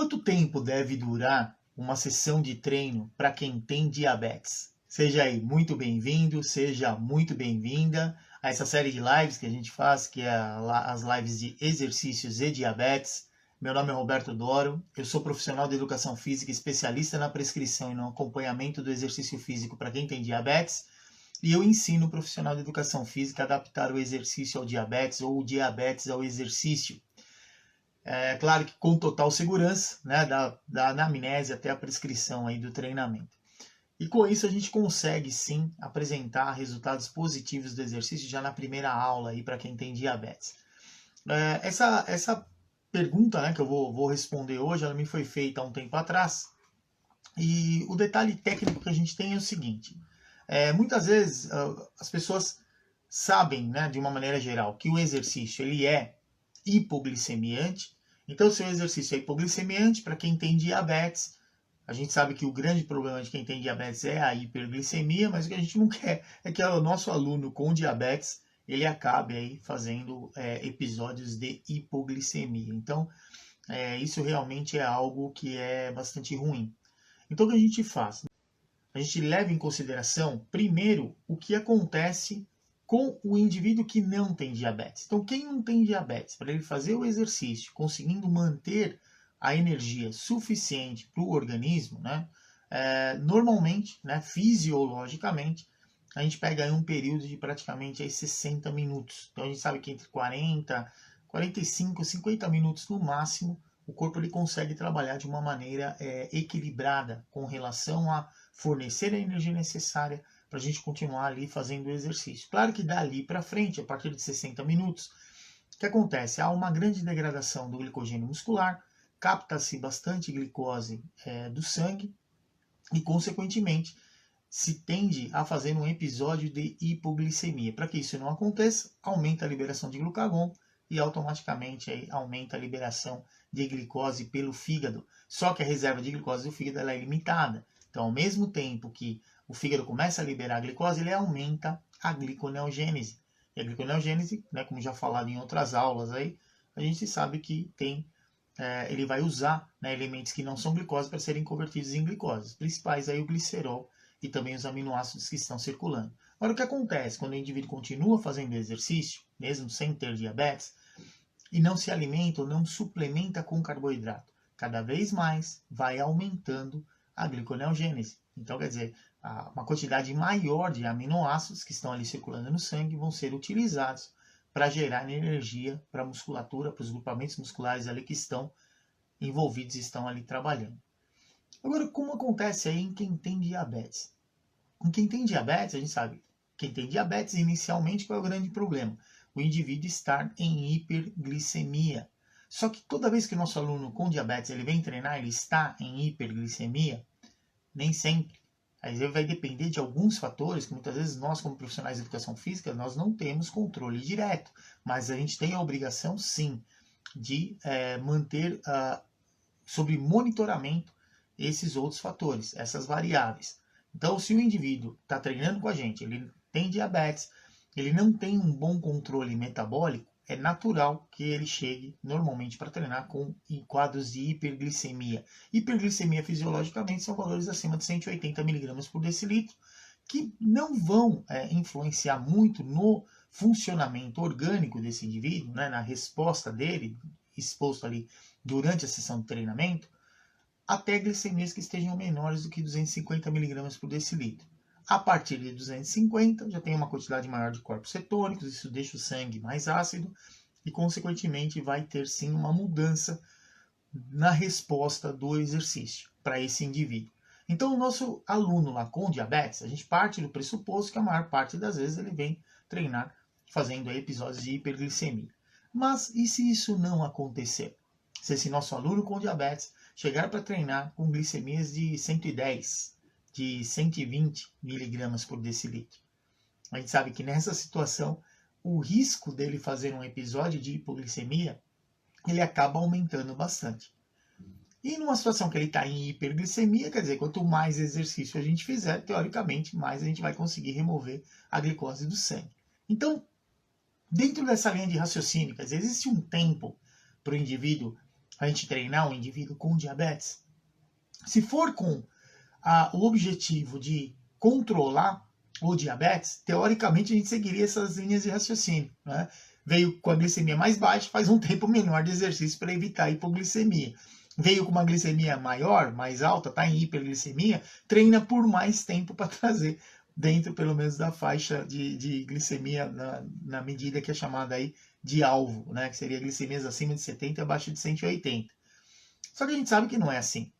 Quanto tempo deve durar uma sessão de treino para quem tem diabetes? Seja aí muito bem-vindo, seja muito bem-vinda a essa série de lives que a gente faz, que é as lives de exercícios e diabetes. Meu nome é Roberto Doro, eu sou profissional de educação física, especialista na prescrição e no acompanhamento do exercício físico para quem tem diabetes, e eu ensino o profissional de educação física a adaptar o exercício ao diabetes ou o diabetes ao exercício. É claro que com total segurança, né, da anamnese até a prescrição aí do treinamento. E com isso a gente consegue sim apresentar resultados positivos do exercício já na primeira aula aí para quem tem diabetes. Essa pergunta, né, que eu vou responder hoje, ela me foi feita há um tempo atrás. E o detalhe técnico que a gente tem é o seguinte: muitas vezes as pessoas sabem, né, de uma maneira geral, que o exercício ele é hipoglicemiante. Então, se o exercício é hipoglicemiante, para quem tem diabetes, a gente sabe que o grande problema de quem tem diabetes é a hiperglicemia, mas o que a gente não quer é que o nosso aluno com diabetes ele acabe aí fazendo episódios de hipoglicemia. Então, isso realmente é algo que é bastante ruim. Então, o que a gente faz? A gente leva em consideração, primeiro, o que acontece com o indivíduo que não tem diabetes. Então, quem não tem diabetes, para ele fazer o exercício, conseguindo manter a energia suficiente para o organismo, né, normalmente, né, fisiologicamente, a gente pega aí um período de praticamente aí 60 minutos. Então, a gente sabe que entre 40, 45, 50 minutos no máximo, o corpo ele consegue trabalhar de uma maneira equilibrada com relação a fornecer a energia necessária para a gente continuar ali fazendo o exercício. Claro que dali para frente, a partir de 60 minutos, o que acontece? Há uma grande degradação do glicogênio muscular, capta-se bastante glicose do sangue e, consequentemente, se tende a fazer um episódio de hipoglicemia. Para que isso não aconteça, aumenta a liberação de glucagon e automaticamente aí aumenta a liberação de glicose pelo fígado. Só que a reserva de glicose do fígado ela é limitada. Então, ao mesmo tempo que o fígado começa a liberar a glicose, ele aumenta a gliconeogênese. E a gliconeogênese, né, como já falado em outras aulas, aí, a gente sabe que ele vai usar, né, elementos que não são glicose para serem convertidos em glicose. Os principais aí o glicerol e também os aminoácidos que estão circulando. Agora, o que acontece quando o indivíduo continua fazendo exercício, mesmo sem ter diabetes, e não se alimenta ou não suplementa com carboidrato? Cada vez mais vai aumentando a gliconeogênese. Então, quer dizer, uma quantidade maior de aminoácidos que estão ali circulando no sangue vão ser utilizados para gerar energia para a musculatura, para os grupamentos musculares ali que estão envolvidos e estão ali trabalhando. Agora, como acontece aí em quem tem diabetes? Em quem tem diabetes, a gente sabe, quem tem diabetes, inicialmente, qual é o grande problema? O indivíduo estar em hiperglicemia. Só que toda vez que o nosso aluno com diabetes ele vem treinar, ele está em hiperglicemia, nem sempre. Aí vai depender de alguns fatores que muitas vezes nós, como profissionais de educação física, nós não temos controle direto. Mas a gente tem a obrigação, sim, de manter sob monitoramento esses outros fatores, essas variáveis. Então, se o indivíduo está treinando com a gente, ele tem diabetes, ele não tem um bom controle metabólico, é natural que ele chegue normalmente para treinar em quadros de hiperglicemia. Hiperglicemia fisiologicamente são valores acima de 180 mg por decilitro, que não vão influenciar muito no funcionamento orgânico desse indivíduo, né, na resposta dele, exposto ali durante a sessão de treinamento, até glicemias que estejam menores do que 250 mg por decilitro. A partir de 250 já tem uma quantidade maior de corpos cetônicos, isso deixa o sangue mais ácido e, consequentemente, vai ter sim uma mudança na resposta do exercício para esse indivíduo. Então, o nosso aluno lá com diabetes, a gente parte do pressuposto que a maior parte das vezes ele vem treinar fazendo episódios de hiperglicemia. Mas e se isso não acontecer? Se esse nosso aluno com diabetes chegar para treinar com glicemias de 110, de 120 miligramas por decilitro? A gente sabe que nessa situação, o risco dele fazer um episódio de hipoglicemia, ele acaba aumentando bastante. E numa situação que ele está em hiperglicemia, quer dizer, quanto mais exercício a gente fizer, teoricamente, mais a gente vai conseguir remover a glicose do sangue. Então, dentro dessa linha de raciocínio, quer dizer, existe um tempo para o indivíduo a gente treinar um indivíduo com diabetes? Se for com o objetivo de controlar o diabetes, teoricamente a gente seguiria essas linhas de raciocínio, né? Veio com a glicemia mais baixa, faz um tempo menor de exercício para evitar a hipoglicemia. Veio com uma glicemia maior, mais alta, está em hiperglicemia, treina por mais tempo para trazer dentro, pelo menos, da faixa de glicemia na medida que é chamada aí de alvo, né? Que seria glicemias acima de 70 e abaixo de 180. Só que a gente sabe que não é assim.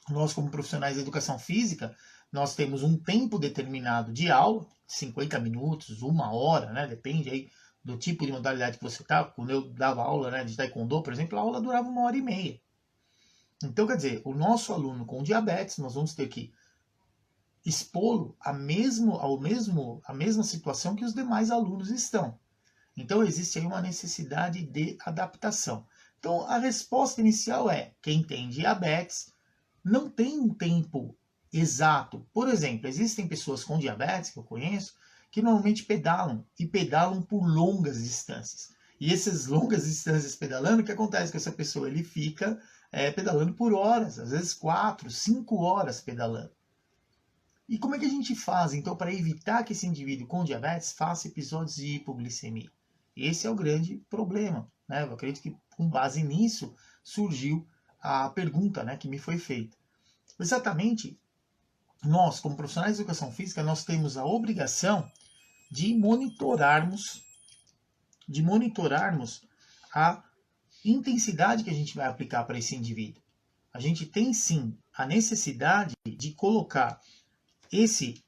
Nós, como profissionais da educação física, nós temos um tempo determinado de aula, 50 minutos, 1 hora, né? Depende aí do tipo de modalidade que você está. Quando eu dava aula, né, de taekwondo, por exemplo, a aula durava 1 hora e meia. Então, quer dizer, o nosso aluno com diabetes, nós vamos ter que expô-lo à mesma situação que os demais alunos estão. Então, existe aí uma necessidade de adaptação. Então, a resposta inicial é: quem tem diabetes não tem um tempo exato. Por exemplo, existem pessoas com diabetes, que eu conheço, que normalmente pedalam, e pedalam por longas distâncias. E essas longas distâncias pedalando, o que acontece com essa pessoa? Ele fica pedalando por horas, às vezes 4, 5 horas pedalando. E como é que a gente faz, então, para evitar que esse indivíduo com diabetes faça episódios de hipoglicemia? Esse é o grande problema, né? Eu acredito que, com base nisso, surgiu a pergunta, né, que me foi feita. Exatamente, nós, como profissionais de educação física, nós temos a obrigação de monitorarmos a intensidade que a gente vai aplicar para esse indivíduo. A gente tem sim a necessidade de colocar esse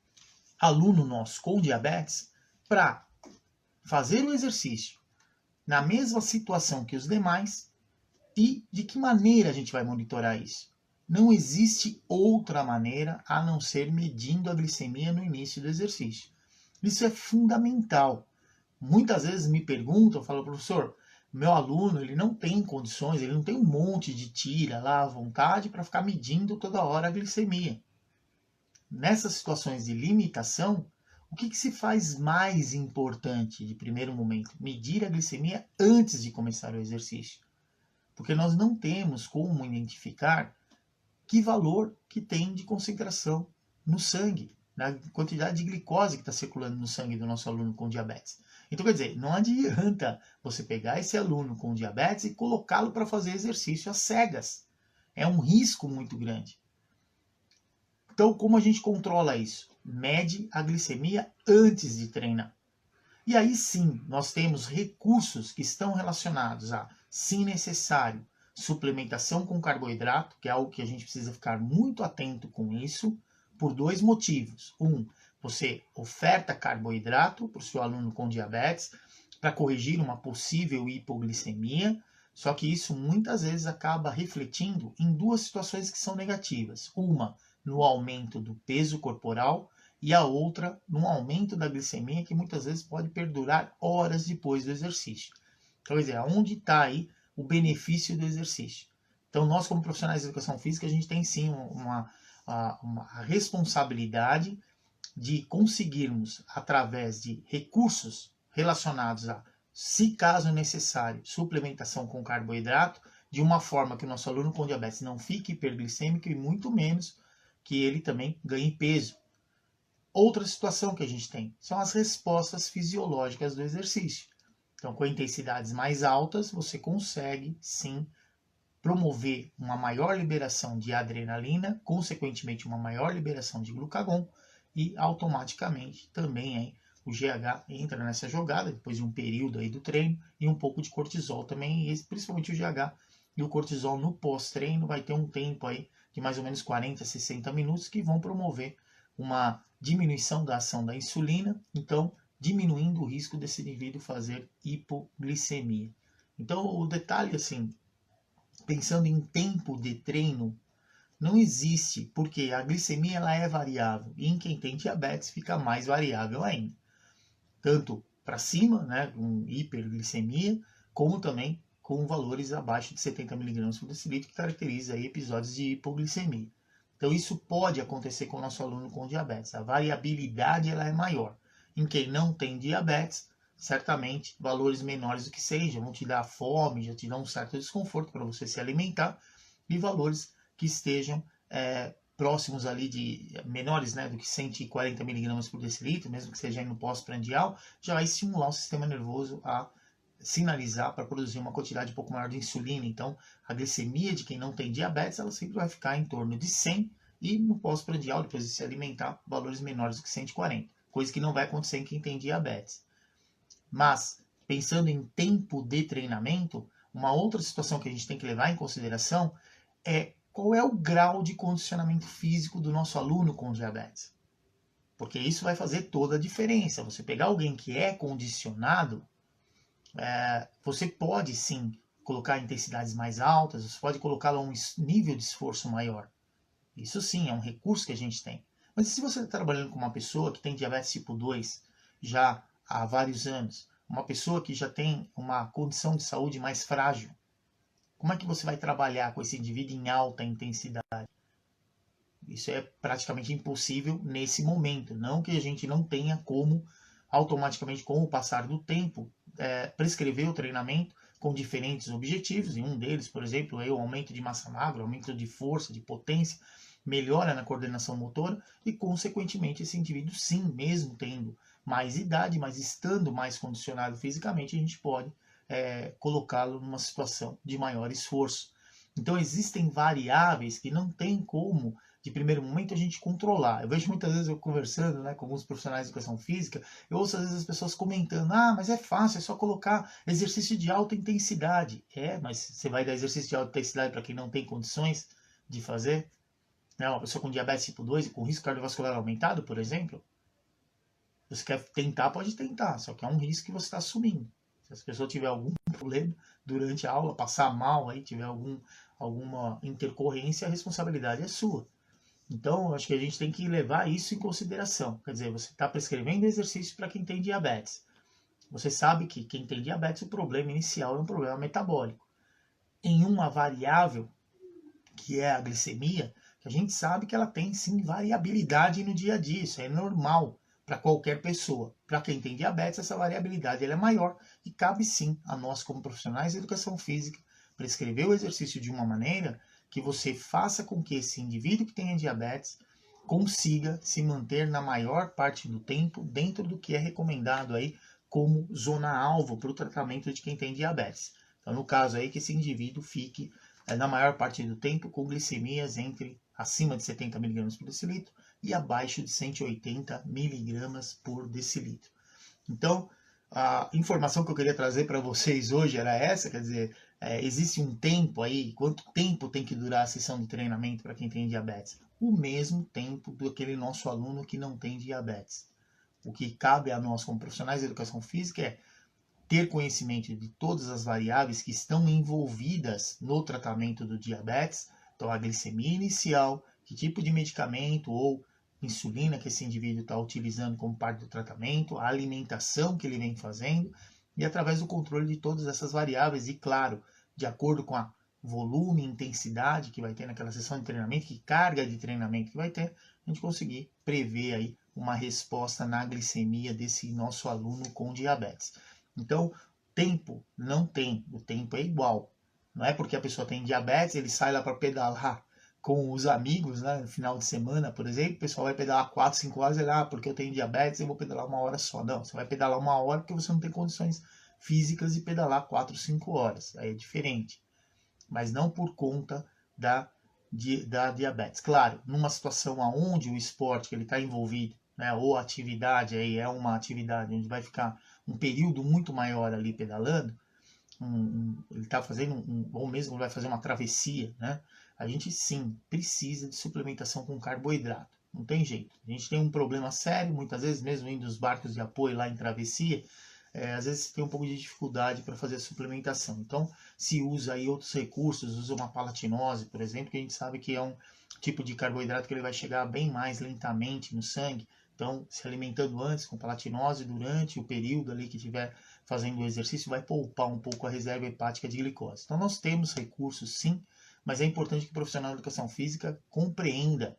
aluno nosso com diabetes para fazer o exercício na mesma situação que os demais. E de que maneira a gente vai monitorar isso? Não existe outra maneira a não ser medindo a glicemia no início do exercício. Isso é fundamental. Muitas vezes me perguntam, falam: professor, meu aluno ele não tem condições, ele não tem um monte de tira lá à vontade para ficar medindo toda hora a glicemia. Nessas situações de limitação, o que se faz mais importante de primeiro momento? Medir a glicemia antes de começar o exercício. Porque nós não temos como identificar que valor que tem de concentração no sangue, na quantidade de glicose que está circulando no sangue do nosso aluno com diabetes. Então, quer dizer, não adianta você pegar esse aluno com diabetes e colocá-lo para fazer exercício às cegas. É um risco muito grande. Então, como a gente controla isso? Mede a glicemia antes de treinar. E aí sim, nós temos recursos que estão relacionados a, se necessário, suplementação com carboidrato, que é algo que a gente precisa ficar muito atento com isso, por 2 motivos. Você oferta carboidrato para o seu aluno com diabetes para corrigir uma possível hipoglicemia, só que isso muitas vezes acaba refletindo em 2 situações que são negativas. Uma, no aumento do peso corporal, e a outra no aumento da glicemia, que muitas vezes pode perdurar horas depois do exercício. Então, quer dizer, onde está aí o benefício do exercício? Então, nós, como profissionais de educação física, a gente tem sim uma responsabilidade de conseguirmos, através de recursos relacionados a, se caso necessário, suplementação com carboidrato, de uma forma que o nosso aluno com diabetes não fique hiperglicêmico e muito menos que ele também ganhe peso. Outra situação que a gente tem são as respostas fisiológicas do exercício. Então, com intensidades mais altas, você consegue, sim, promover uma maior liberação de adrenalina, consequentemente uma maior liberação de glucagon, e automaticamente também hein, o GH entra nessa jogada, depois de um período aí do treino, e um pouco de cortisol também, e principalmente o GH e o cortisol no pós-treino vai ter um tempo aí de mais ou menos 40 a 60 minutos que vão promover uma diminuição da ação da insulina, então diminuindo o risco desse indivíduo fazer hipoglicemia. Então o detalhe assim, pensando em tempo de treino, não existe, porque a glicemia ela é variável, e em quem tem diabetes fica mais variável ainda. Tanto para cima, né, com hiperglicemia, como também com valores abaixo de 70 mg por decilitro, que caracteriza aí episódios de hipoglicemia. Então isso pode acontecer com o nosso aluno com diabetes. A variabilidade ela é maior. Em quem não tem diabetes, certamente valores menores do que 6 já vão te dar fome, já te dão um certo desconforto para você se alimentar, e valores que estejam próximos ali de menores, né, do que 140 miligramas por decilitro, mesmo que seja no pós-prandial, já vai estimular o sistema nervoso a sinalizar para produzir uma quantidade um pouco maior de insulina. Então, a glicemia de quem não tem diabetes, ela sempre vai ficar em torno de 100, e no pós-prandial, depois de se alimentar, valores menores do que 140, coisa que não vai acontecer em quem tem diabetes. Mas, pensando em tempo de treinamento, uma outra situação que a gente tem que levar em consideração é qual é o grau de condicionamento físico do nosso aluno com diabetes. Porque isso vai fazer toda a diferença. Você pegar alguém que é condicionado, você pode sim colocar intensidades mais altas, você pode colocá-lo a um nível de esforço maior. Isso sim, é um recurso que a gente tem. Mas se você está trabalhando com uma pessoa que tem diabetes tipo 2 já há vários anos, uma pessoa que já tem uma condição de saúde mais frágil, como é que você vai trabalhar com esse indivíduo em alta intensidade? Isso é praticamente impossível nesse momento. Não que a gente não tenha como, automaticamente, com o passar do tempo, prescrever o treinamento com diferentes objetivos. E um deles, por exemplo, é o aumento de massa magra, aumento de força, de potência, melhora na coordenação motora e, consequentemente, esse indivíduo, sim, mesmo tendo mais idade, mas estando mais condicionado fisicamente, a gente pode colocá-lo numa situação de maior esforço. Então, existem variáveis que não tem como, de primeiro momento, a gente controlar. Eu vejo muitas vezes eu conversando, né, com alguns profissionais de educação física, eu ouço às vezes as pessoas comentando, mas é fácil, é só colocar exercício de alta intensidade. Mas você vai dar exercício de alta intensidade para quem não tem condições de fazer? Né, uma pessoa com diabetes tipo 2 e com risco cardiovascular aumentado, por exemplo? Você quer tentar, pode tentar, só que é um risco que você está assumindo. Se a pessoa tiver algum problema durante a aula, passar mal, aí tiver alguma intercorrência, a responsabilidade é sua. Então, acho que a gente tem que levar isso em consideração. Quer dizer, você está prescrevendo exercício para quem tem diabetes. Você sabe que quem tem diabetes, o problema inicial é um problema metabólico. Em uma variável, que é a glicemia, a gente sabe que ela tem sim variabilidade no dia a dia. Isso é normal para qualquer pessoa. Para quem tem diabetes, essa variabilidade ela é maior e cabe sim a nós, como profissionais de educação física, prescrever o exercício de uma maneira que você faça com que esse indivíduo que tenha diabetes consiga se manter na maior parte do tempo dentro do que é recomendado aí como zona-alvo para o tratamento de quem tem diabetes. Então, no caso aí, que esse indivíduo fique na maior parte do tempo com glicemias acima de 70 mg por decilitro e abaixo de 180 mg por decilitro. Então, a informação que eu queria trazer para vocês hoje era essa, quer dizer, existe um tempo aí, quanto tempo tem que durar a sessão de treinamento para quem tem diabetes? O mesmo tempo do aquele nosso aluno que não tem diabetes. O que cabe a nós como profissionais de educação física é ter conhecimento de todas as variáveis que estão envolvidas no tratamento do diabetes, então a glicemia inicial, que tipo de medicamento ou insulina que esse indivíduo está utilizando como parte do tratamento, a alimentação que ele vem fazendo, e através do controle de todas essas variáveis, e claro, de acordo com a volume e intensidade que vai ter naquela sessão de treinamento, que carga de treinamento que vai ter, a gente conseguir prever aí uma resposta na glicemia desse nosso aluno com diabetes. Então, tempo não tem, o tempo é igual. Não é porque a pessoa tem diabetes, ele sai lá para pedalar com os amigos, né, no final de semana, por exemplo, o pessoal vai pedalar 4, 5 horas, e porque eu tenho diabetes, eu vou pedalar 1 hora só. Não, você vai pedalar 1 hora porque você não tem condições físicas de pedalar 4, 5 horas. Aí é diferente. Mas não por conta da diabetes. Claro, numa situação onde o esporte que ele está envolvido, né, ou a atividade aí é uma atividade onde vai ficar um período muito maior ali pedalando, ele está fazendo ou mesmo vai fazer uma travessia, né? A gente sim precisa de suplementação com carboidrato. Não tem jeito. A gente tem um problema sério, muitas vezes, mesmo indo os barcos de apoio lá em travessia, às vezes tem um pouco de dificuldade para fazer a suplementação. Então, se usa aí outros recursos, usa uma palatinose, por exemplo, que a gente sabe que é um tipo de carboidrato que ele vai chegar bem mais lentamente no sangue. Então, se alimentando antes com palatinose, durante o período ali que estiver fazendo o exercício, vai poupar um pouco a reserva hepática de glicose. Então, nós temos recursos sim, mas é importante que o profissional de educação física compreenda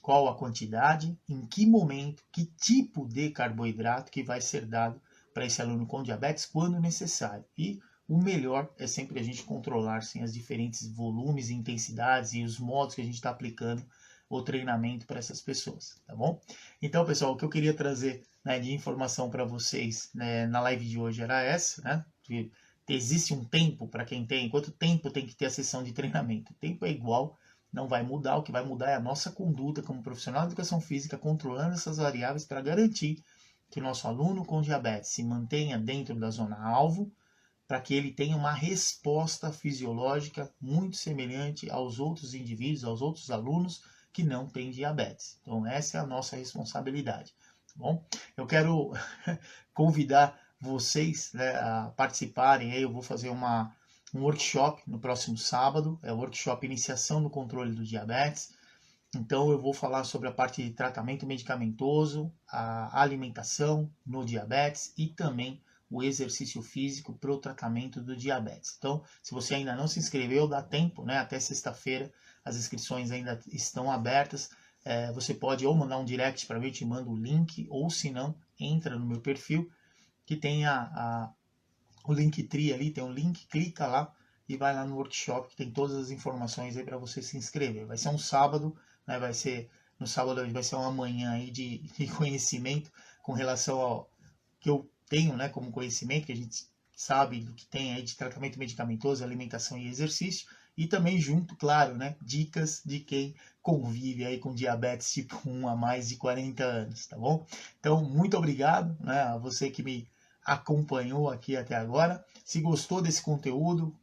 qual a quantidade, em que momento, que tipo de carboidrato que vai ser dado para esse aluno com diabetes quando necessário. E o melhor é sempre a gente controlar sim, as diferentes volumes, intensidades e os modos que a gente está aplicando o treinamento para essas pessoas, tá bom? Então, pessoal, o que eu queria trazer, né, de informação para vocês, né, na live de hoje era essa, né? Que existe um tempo para quem tem, quanto tempo tem que ter a sessão de treinamento? O tempo é igual, não vai mudar, o que vai mudar é a nossa conduta como profissional de educação física, controlando essas variáveis para garantir que o nosso aluno com diabetes se mantenha dentro da zona alvo, para que ele tenha uma resposta fisiológica muito semelhante aos outros indivíduos, aos outros alunos que não têm diabetes. Então, essa é a nossa responsabilidade. Tá bom? Eu quero convidar vocês, né, a participarem. Eu vou fazer um workshop no próximo sábado, é o workshop Iniciação no Controle do Diabetes. Então, eu vou falar sobre a parte de tratamento medicamentoso, a alimentação no diabetes e também o exercício físico para o tratamento do diabetes. Então, se você ainda não se inscreveu, dá tempo, né? Até sexta-feira as inscrições ainda estão abertas. Você pode ou mandar um direct para mim, eu te mando o link, ou se não, entra no meu perfil, que tem o Linktree ali, tem um link, clica lá e vai lá no workshop, que tem todas as informações aí para você se inscrever. Vai ser um sábado, né? No sábado vai ser uma manhã aí de conhecimento com relação ao que eu tenho, né, como conhecimento, que a gente sabe do que tem aí de tratamento medicamentoso, alimentação e exercício, e também junto, claro, né, dicas de quem convive aí com diabetes tipo 1 há mais de 40 anos, tá bom? Então, muito obrigado, né, a você que me acompanhou aqui até agora. Se gostou desse conteúdo,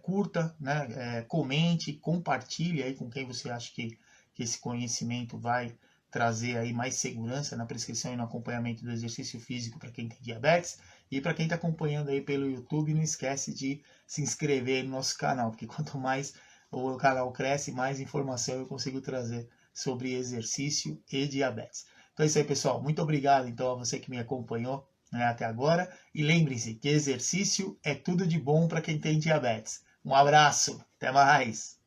curta, né, comente, compartilhe aí com quem você acha que esse conhecimento vai trazer aí mais segurança na prescrição e no acompanhamento do exercício físico para quem tem diabetes. E para quem está acompanhando aí pelo YouTube, não esquece de se inscrever no nosso canal, porque quanto mais o canal cresce, mais informação eu consigo trazer sobre exercício e diabetes. Então é isso aí, pessoal. Muito obrigado então a você que me acompanhou, né, até agora. E lembre-se que exercício é tudo de bom para quem tem diabetes. Um abraço, até mais!